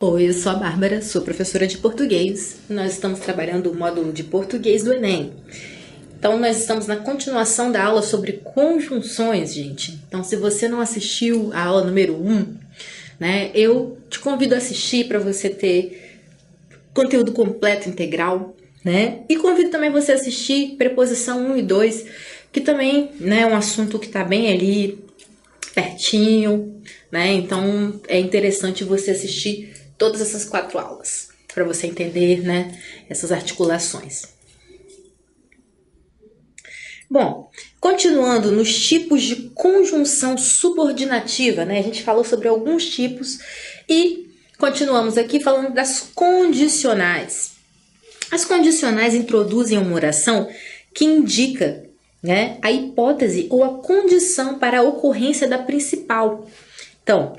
Oi, eu sou a Bárbara, sou professora de português. Nós estamos trabalhando o módulo de português do Enem. Então, nós estamos na continuação da aula sobre conjunções, gente. Então, se você não assistiu a aula número 1, né, eu te convido a assistir para você ter conteúdo completo, integral, né? E convido também você a assistir preposição 1 e 2, que também, né, é um assunto que está bem ali, pertinho, né? Então, é interessante você assistir todas essas 4 aulas, para você entender, né, essas articulações. Bom, continuando nos tipos de conjunção subordinativa, né? A gente falou sobre alguns tipos e continuamos aqui falando das condicionais. As condicionais introduzem uma oração que indica, né, a hipótese ou a condição para a ocorrência da principal. Então,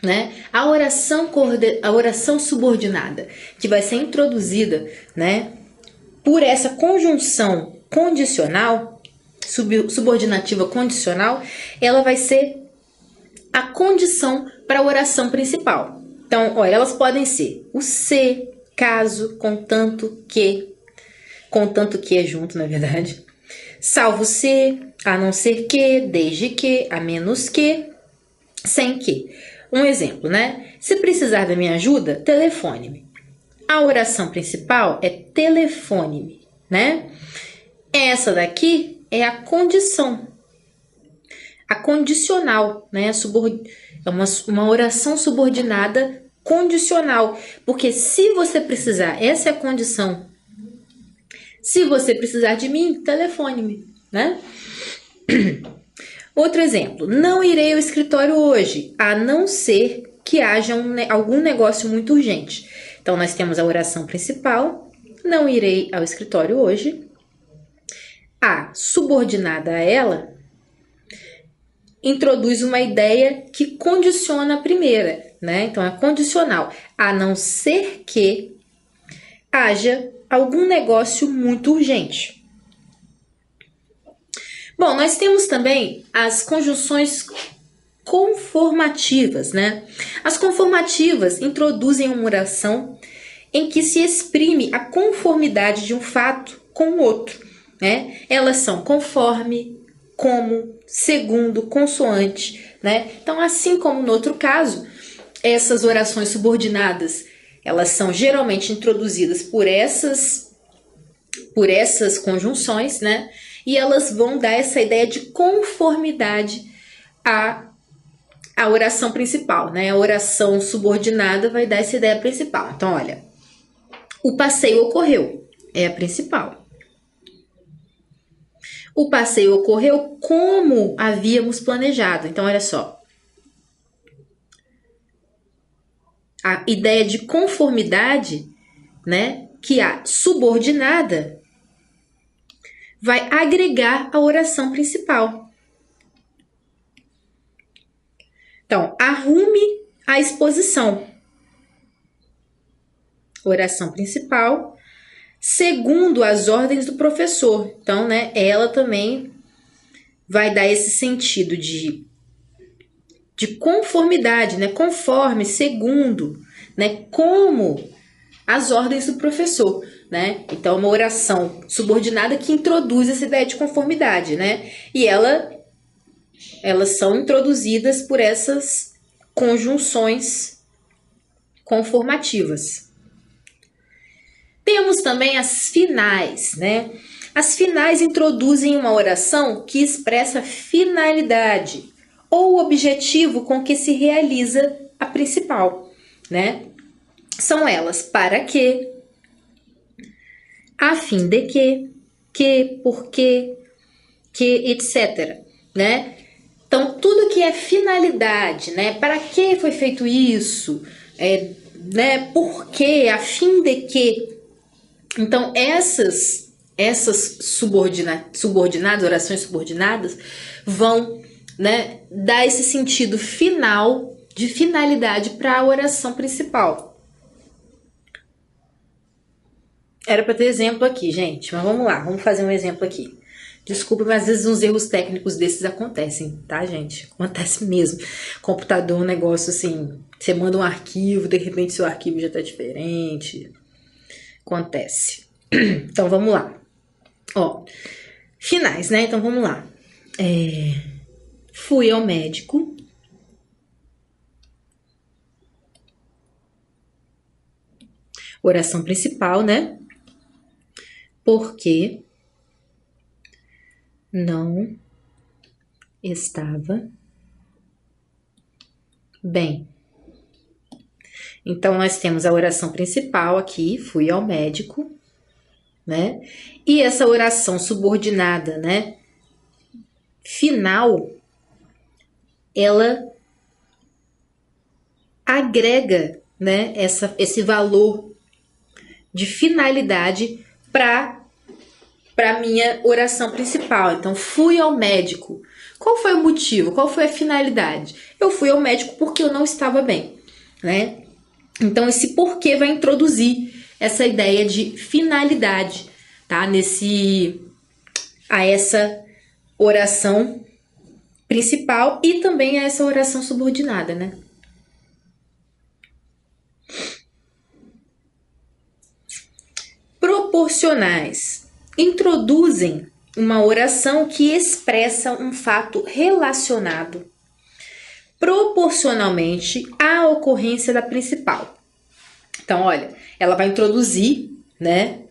né, a oração subordinada, que vai ser introduzida, né, por essa conjunção condicional, subordinativa condicional, ela vai ser a condição para a oração principal. Então, olha, elas podem ser o se, caso, contanto que é junto, na verdade, salvo se, a não ser que, desde que, a menos que, sem que. Um exemplo, né? Se precisar da minha ajuda, telefone-me. A oração principal é telefone-me, né? Essa daqui é a condição, a condicional, né? É uma oração subordinada condicional, porque se você precisar, essa é a condição. Se você precisar de mim, telefone-me, né? Outro exemplo, não irei ao escritório hoje, a não ser que haja algum negócio muito urgente. Então, nós temos a oração principal, não irei ao escritório hoje. A, subordinada a ela, introduz uma ideia que condiciona a primeira, né? Então, é condicional, a não ser que haja algum negócio muito urgente. Bom, nós temos também as conjunções conformativas, né? As conformativas introduzem uma oração em que se exprime a conformidade de um fato com o outro, né? Elas são conforme, como, segundo, consoante, né? Então, assim como no outro caso, essas orações subordinadas, elas são geralmente introduzidas por essas conjunções, né? E elas vão dar essa ideia de conformidade à oração principal, né? A oração subordinada vai dar essa ideia principal. Então, olha, o passeio ocorreu, é a principal. O passeio ocorreu como havíamos planejado. Então, olha só. A ideia de conformidade, né, que a subordinada vai agregar a oração principal. Então, arrume a exposição. Oração principal, segundo as ordens do professor. Então, né, ela também vai dar esse sentido de conformidade, né? Conforme, segundo, né? Como as ordens do professor, né? Então, é uma oração subordinada que introduz essa ideia de conformidade, né? E elas são introduzidas por essas conjunções conformativas. Temos também as finais, né? As finais introduzem uma oração que expressa finalidade ou o objetivo com que se realiza a principal, né? São elas para que, a fim de que, porque, que, etc, né? Então, tudo que é finalidade, né? Para que foi feito isso? Né? Por que, a fim de que. Então, essas subordinadas, orações subordinadas, vão, né, dar esse sentido final, de finalidade para a oração principal. Era para ter exemplo aqui, gente, mas vamos lá, vamos fazer um exemplo aqui. Desculpa, mas às vezes uns erros técnicos desses acontecem, tá, gente? Acontece mesmo. Computador é um negócio assim, você manda um arquivo, de repente seu arquivo já tá diferente. Acontece. Então, vamos lá. Ó, finais, né? Então, vamos lá. Fui ao médico. Oração principal, né? Porque não estava bem. Então, nós temos a oração principal aqui, fui ao médico, né? E essa oração subordinada, né? Final, ela agrega, né? Esse valor de finalidade para minha oração principal. Então, fui ao médico. Qual foi o motivo? Qual foi a finalidade? Eu fui ao médico porque eu não estava bem, né? Então, esse porquê vai introduzir essa ideia de finalidade, tá? A essa oração principal e também a essa oração subordinada, né? Proporcionais introduzem uma oração que expressa um fato relacionado proporcionalmente à ocorrência da principal. Então, olha, ela vai introduzir, né,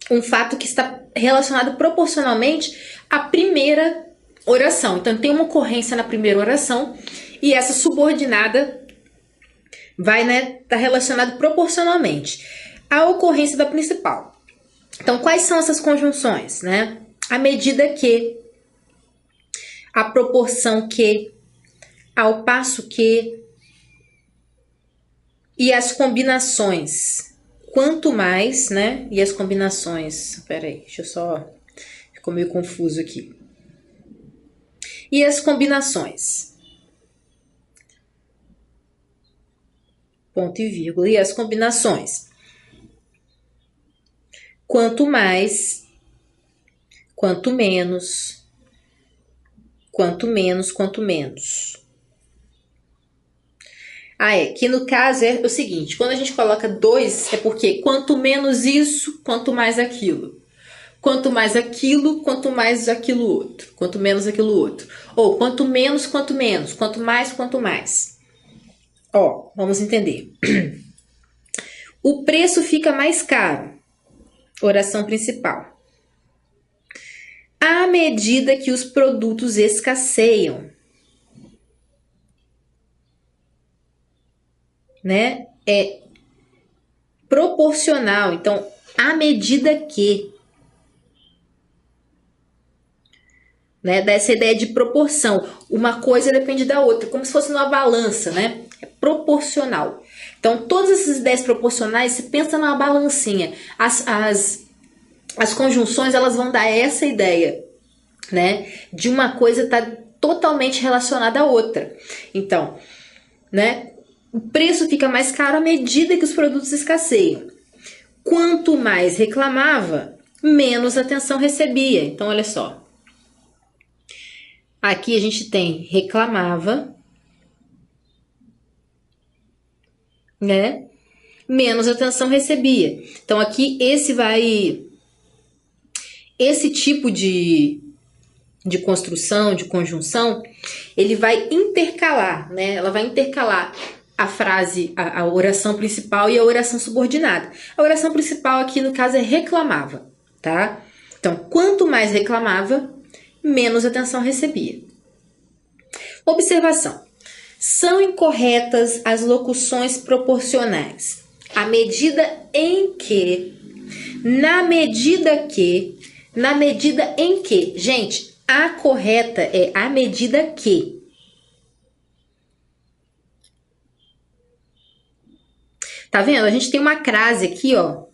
um fato que está relacionado proporcionalmente à primeira oração. Então, tem uma ocorrência na primeira oração e essa subordinada vai, né, estar relacionado proporcionalmente à ocorrência da principal. Então, quais são essas conjunções, né? À medida que, à proporção que, ao passo que e as combinações. Quanto mais, né? E as combinações. Peraí, deixa eu só. Ficou meio confuso aqui. E as combinações. Ponto e vírgula. E as combinações. Quanto mais, quanto menos, quanto menos, quanto menos. Que no caso é o seguinte, quando a gente coloca 2, é porque quanto menos isso, quanto mais aquilo. Quanto mais aquilo, quanto mais aquilo outro. Quanto menos aquilo outro. Ou quanto menos, quanto menos. Quanto mais, quanto mais. Ó, vamos entender. O preço fica mais caro. Oração principal. À medida que os produtos escasseiam. Né? É proporcional. Então, à medida que, né? Dá essa ideia de proporção. Uma coisa depende da outra, como se fosse numa balança, né? É proporcional. Então, todas essas ideias proporcionais, você pensa numa balancinha. As conjunções, elas vão dar essa ideia, né? De uma coisa estar totalmente relacionada à outra. Então, né? O preço fica mais caro à medida que os produtos escasseiam. Quanto mais reclamava, menos atenção recebia. Então, olha só. Aqui a gente tem reclamava, né? Menos atenção recebia. Então, aqui esse tipo de construção, de conjunção, ele vai intercalar, né? Ela vai intercalar a frase, a oração principal e a oração subordinada. A oração principal aqui, no caso, é reclamava, tá? Então, quanto mais reclamava, menos atenção recebia. Observação. São incorretas as locuções proporcionais. À medida em que, na medida em que. Gente, a correta é à medida que. Tá vendo? A gente tem uma crase aqui, ó,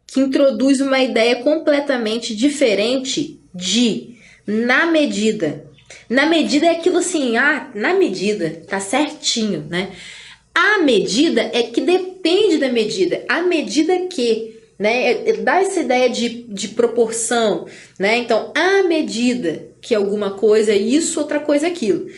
que introduz uma ideia completamente diferente de na medida. Na medida é aquilo assim, na medida, tá certinho, né? A medida é que depende da medida. A medida que. né? Dá essa ideia de proporção, né? Então, à medida que alguma coisa é isso, outra coisa é aquilo.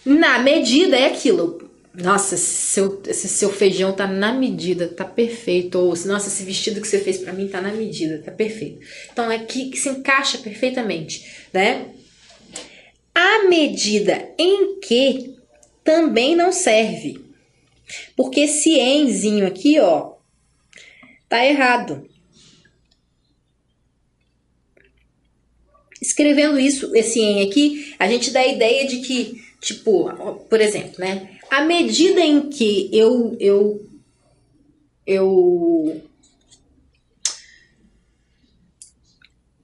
Na medida é aquilo. Nossa, esse seu feijão tá na medida, tá perfeito. Ou, nossa, esse vestido que você fez pra mim tá na medida, tá perfeito. Então, é que se encaixa perfeitamente, né? À medida em que também não serve. Porque esse enzinho aqui, ó, tá errado. Escrevendo isso, esse em aqui, a gente dá a ideia de que, tipo, por exemplo, né? À medida em que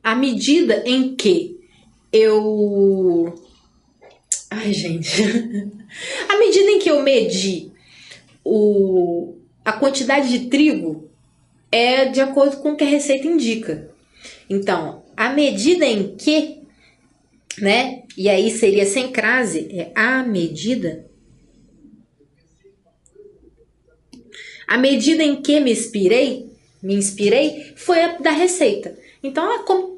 à medida em que eu... Ai, gente. À medida em que eu medi a quantidade de trigo, é de acordo com o que a receita indica. Então, à medida em que, né? E aí seria sem crase, é à medida. À medida em que me inspirei, foi a da receita. Então,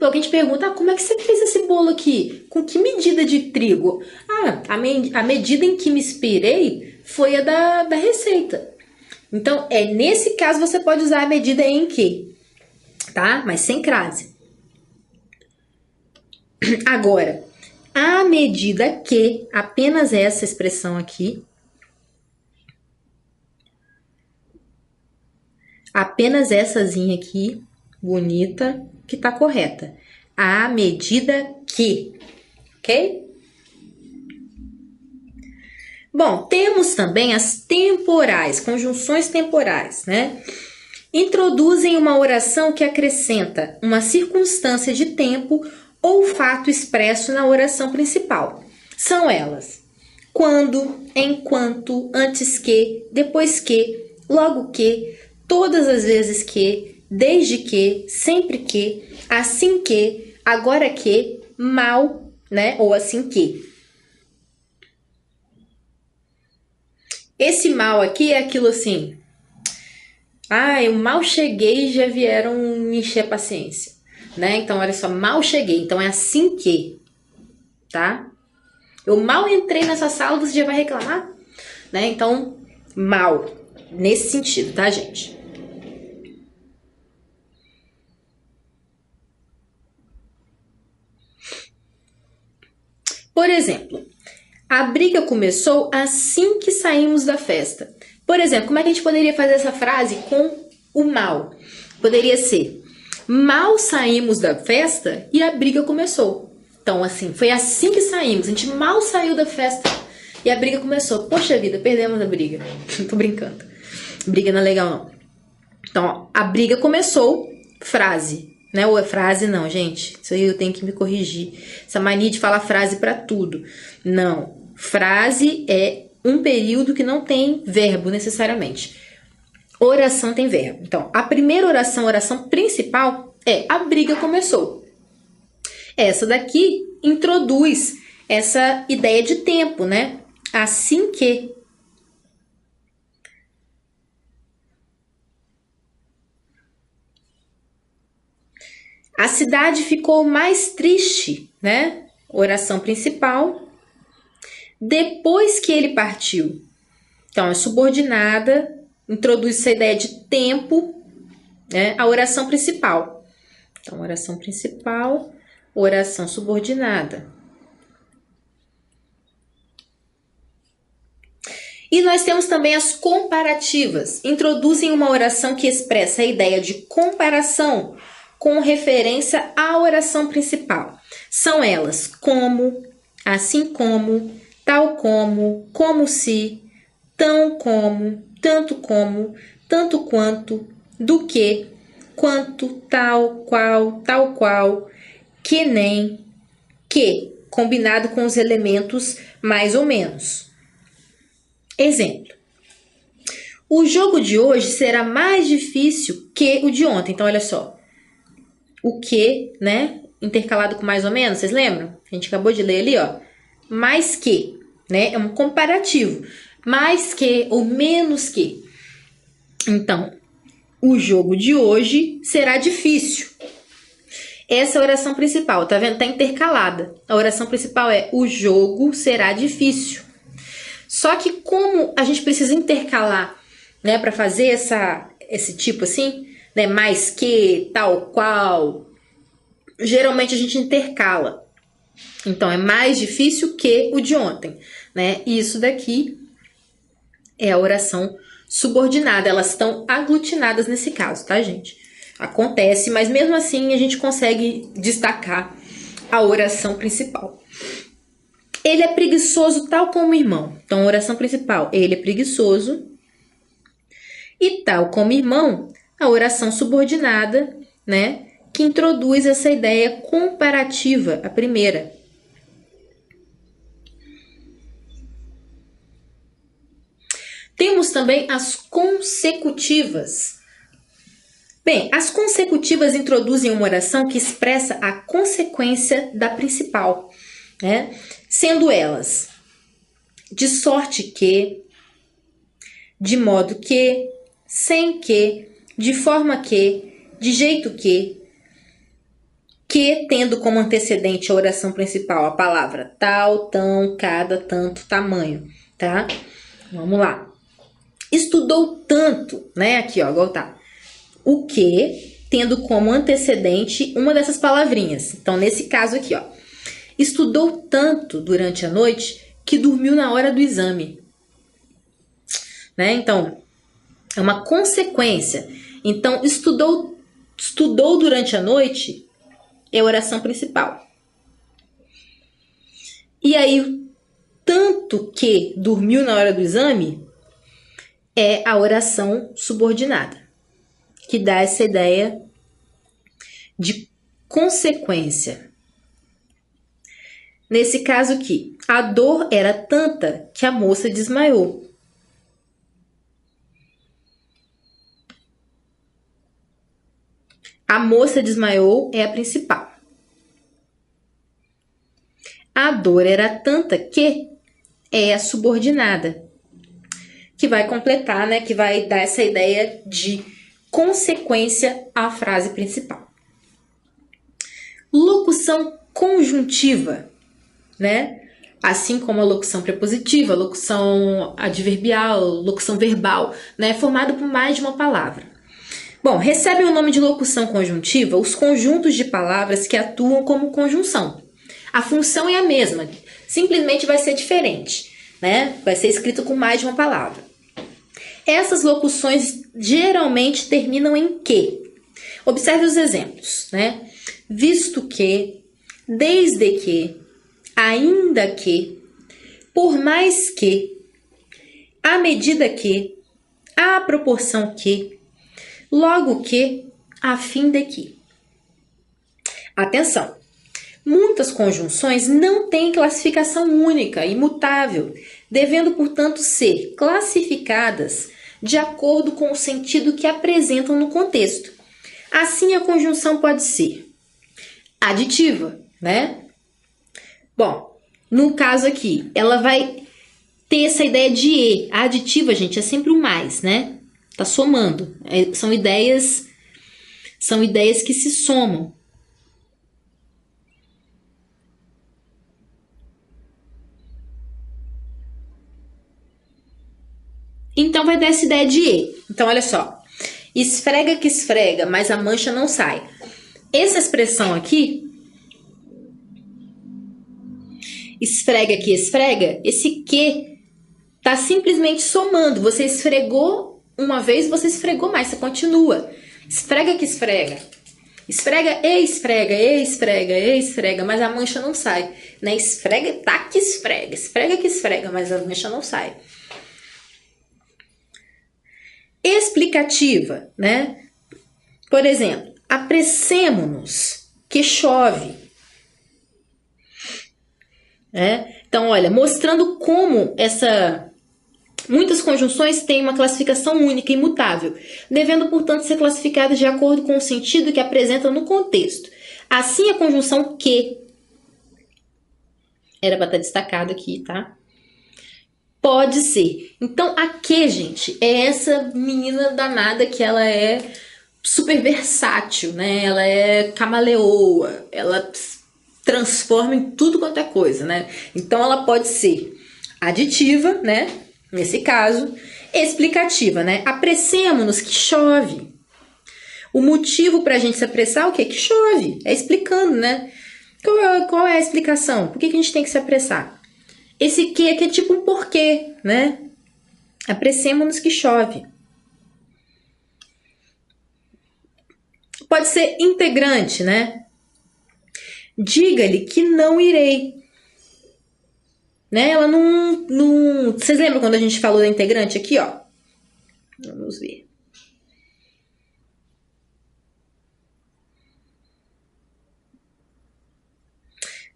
alguém te pergunta, como é que você fez esse bolo aqui? Com que medida de trigo? A medida em que me inspirei foi a da receita. Então, nesse caso, você pode usar a medida em que, tá? Mas sem crase. Agora, à medida que, apenas essa expressão aqui, apenasessazinha aqui, bonita, que tá correta. À medida que, ok? Bom, temos também as temporais, conjunções temporais, né? Introduzem uma oração que acrescenta uma circunstância de tempo ou fato expresso na oração principal. São elas: quando, enquanto, antes que, depois que, logo que, todas as vezes que, desde que, sempre que, assim que, agora que, mal, né? Ou assim que. Esse mal aqui é aquilo assim... eu mal cheguei e já vieram me encher a paciência, né? Então, olha só, mal cheguei. Então, é assim que, tá? Eu mal entrei nessa sala, você já vai reclamar? Né? Então, mal. Nesse sentido, tá, gente? Por exemplo, a briga começou assim que saímos da festa. Por exemplo, como é que a gente poderia fazer essa frase com o mal? Poderia ser: mal saímos da festa e a briga começou. Então, assim, foi assim que saímos. A gente mal saiu da festa e a briga começou. Poxa vida, perdemos a briga. Tô brincando. Briga não é legal, não. Então, ó, a briga começou, frase. Né? Ou é frase não, gente. Isso aí eu tenho que me corrigir. Essa mania de falar frase pra tudo. Não. Frase é um período que não tem verbo necessariamente. Oração tem verbo. Então, a primeira oração, a oração principal, é a briga começou. Essa daqui introduz essa ideia de tempo, né? Assim que. A cidade ficou mais triste, né? Oração principal. Depois que ele partiu. Então, é subordinada, introduz essa ideia de tempo, né? A oração principal. Então, oração principal, oração subordinada. E nós temos também as comparativas. Introduzem uma oração que expressa a ideia de comparação com referência à oração principal. São elas como, assim como, tal como se, tão como, tanto quanto, do que, quanto, tal qual, que nem, que, combinado com os elementos mais ou menos. Exemplo. O jogo de hoje será mais difícil que o de ontem. Então, olha só. O que, né? Intercalado com mais ou menos, vocês lembram? A gente acabou de ler ali, ó. Mais que, né? É um comparativo. Mais que ou menos que. Então, o jogo de hoje será difícil. Essa é a oração principal, tá vendo? Tá intercalada. A oração principal é o jogo será difícil. Só que como a gente precisa intercalar, né, para fazer esse tipo assim, né, mais que, tal qual, geralmente a gente intercala. Então é mais difícil que o de ontem, né? E isso daqui é a oração subordinada. Elas estão aglutinadas nesse caso, tá, gente? Acontece, mas mesmo assim a gente consegue destacar a oração principal. Ele é preguiçoso tal como o irmão. Então, a oração principal, ele é preguiçoso. E tal como irmão, a oração subordinada, né, que introduz essa ideia comparativa, a primeira. Temos também as consecutivas. Bem, as consecutivas introduzem uma oração que expressa a consequência da principal, né? Sendo elas de sorte que, de modo que, sem que, de forma que, de jeito que tendo como antecedente a oração principal a palavra tal, tão, cada, tanto, tamanho, tá? Vamos lá. Estudou tanto, né? Aqui, ó, igual tá. O que, tendo como antecedente uma dessas palavrinhas. Então, nesse caso aqui, ó. Estudou tanto durante a noite que dormiu na hora do exame. Né? Então, é uma consequência. Então, estudou durante a noite é a oração principal. E aí, tanto que dormiu na hora do exame é a oração subordinada, que dá essa ideia de consequência. Nesse caso aqui, a dor era tanta que a moça desmaiou. A moça desmaiou é a principal. A dor era tanta que é a subordinada, que vai completar, né, que vai dar essa ideia de consequência à frase principal. Locução conjuntiva, né? Assim como a locução prepositiva, locução adverbial, locução verbal, né? Formado por mais de uma palavra. Bom, recebem o nome de locução conjuntiva os conjuntos de palavras que atuam como conjunção. A função é a mesma, simplesmente vai ser diferente, né? Vai ser escrito com mais de uma palavra. Essas locuções geralmente terminam em que. Observe os exemplos, né? Visto que, desde que, ainda que, por mais que, à medida que, à proporção que, logo que, a fim de que. Atenção! Muitas conjunções não têm classificação única, imutável, devendo, portanto, ser classificadas de acordo com o sentido que apresentam no contexto. Assim, a conjunção pode ser aditiva, né? Bom, no caso aqui, ela vai ter essa ideia de e. A aditiva, gente, é sempre o mais, né? Tá somando. São ideias que se somam. Então, vai dar essa ideia de e. Então, olha só. Esfrega que esfrega, mas a mancha não sai. Essa expressão aqui, esfrega que esfrega, esse que tá simplesmente somando. Você esfregou uma vez, você esfregou mais, você continua. Esfrega que esfrega. Esfrega e esfrega, e esfrega, e esfrega, mas a mancha não sai. Né? Esfrega, tá que esfrega. Esfrega que esfrega, mas a mancha não sai. Explicativa, né? Por exemplo, apressemo-nos que chove. Então, olha, mostrando como muitas conjunções têm uma classificação única e imutável, devendo, portanto, ser classificadas de acordo com o sentido que apresentam no contexto. Assim, a conjunção que era para estar destacado aqui, tá? Pode ser. Então, a que, gente? É essa menina danada que ela é super versátil, né? Ela é camaleoa, ela transforma em tudo quanto é coisa, né? Então, ela pode ser aditiva, né? Nesse caso, explicativa, né? Apressemos-nos que chove. O motivo para a gente se apressar é o quê? Que chove. É explicando, né? Qual é a explicação? Por que a gente tem que se apressar? Esse que aqui é tipo um porquê, né? Apressemos-nos que chove. Pode ser integrante, né? Diga-lhe que não irei. Né? Ela não... Vocês lembram quando a gente falou da integrante aqui, ó? Vamos ver.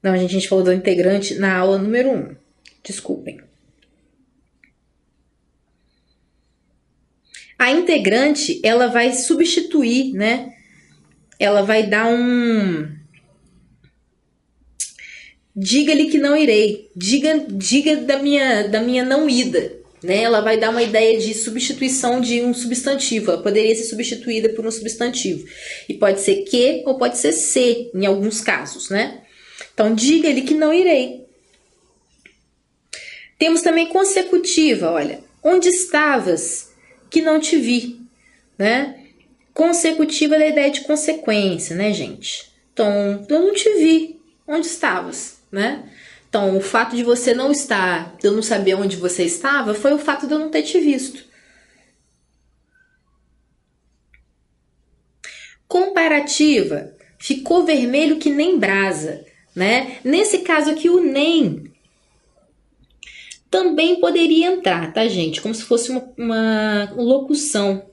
Não, a gente falou do integrante na aula número 1. Desculpem. A integrante, ela vai substituir, né? Ela vai dar um... Diga-lhe que não irei. Diga da minha não ida. Né? Ela vai dar uma ideia de substituição de um substantivo. Ela poderia ser substituída por um substantivo. E pode ser que ou pode ser se, em alguns casos, né? Então, diga-lhe que não irei. Temos também consecutiva, olha. Onde estavas que não te vi, né? Consecutiva da ideia de consequência, né, gente? Então, eu não te vi. Onde estavas, né? Então, o fato de você não estar, de eu não saber onde você estava, foi o fato de eu não ter te visto. Comparativa. Ficou vermelho que nem brasa, né? Nesse caso aqui, o nem também poderia entrar, tá, gente? Como se fosse uma locução.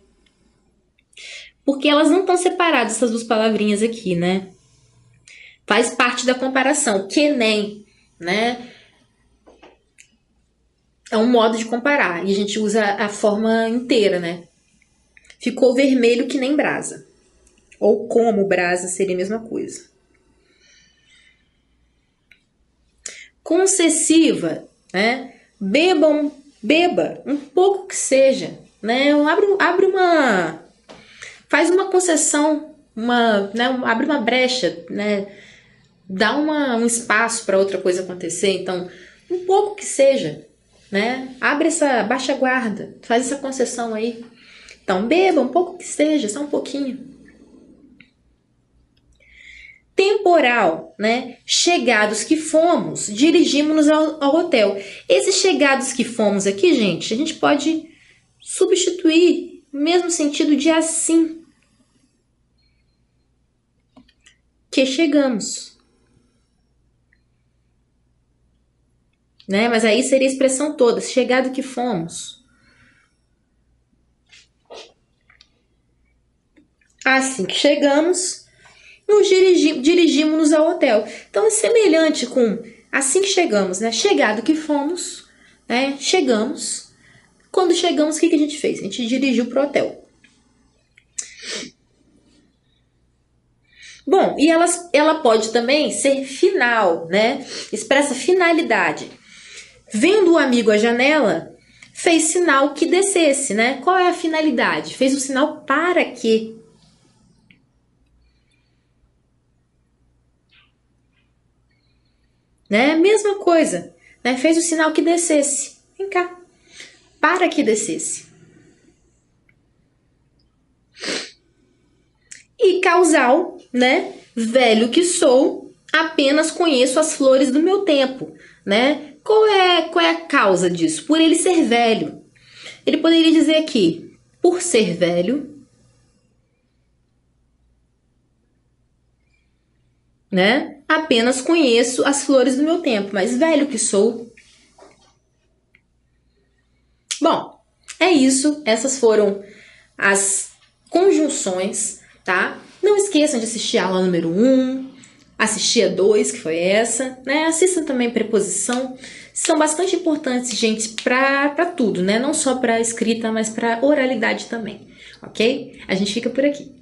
Porque elas não estão separadas, essas duas palavrinhas aqui, né? Faz parte da comparação. Que nem, né? É um modo de comparar. E a gente usa a forma inteira, né? Ficou vermelho que nem brasa. Ou como brasa seria a mesma coisa. Concessiva, né? Beba, um pouco que seja, né? Abre uma... Faz uma concessão, né? Abre uma brecha, né? Dá um espaço para outra coisa acontecer. Então, um pouco que seja, né? Baixa a guarda, faz essa concessão aí. Então, beba um pouco que seja, só um pouquinho. Temporal, né? Chegados que fomos, dirigimos-nos ao hotel. Esses chegados que fomos aqui, gente, a gente pode substituir no mesmo sentido de assim. Que chegamos. Né? Mas aí seria a expressão toda, chegado que fomos. Assim que chegamos, nos dirigimos-nos ao hotel. Então é semelhante com assim que chegamos, né? Chegado que fomos, né? Chegamos. Quando chegamos, o que a gente fez? A gente dirigiu para o hotel. Bom, e ela pode também ser final, né? Expressa finalidade. Vendo o amigo à janela, fez sinal que descesse, né? Qual é a finalidade? Fez o sinal para que. Né? Mesma coisa, né? Fez o sinal que descesse. Vem cá. Para que descesse. E causal, né? Velho que sou, apenas conheço as flores do meu tempo, né? Qual é a causa disso? Por ele ser velho. Ele poderia dizer aqui, por ser velho, né? Apenas conheço as flores do meu tempo, mas velho que sou. Bom, é isso. Essas foram as conjunções, tá? Não esqueçam de assistir a aula número 1, assistir a 2, que foi essa, né? Assistam também preposição. São bastante importantes, gente, para tudo, né? Não só para escrita, mas para oralidade também, ok? A gente fica por aqui.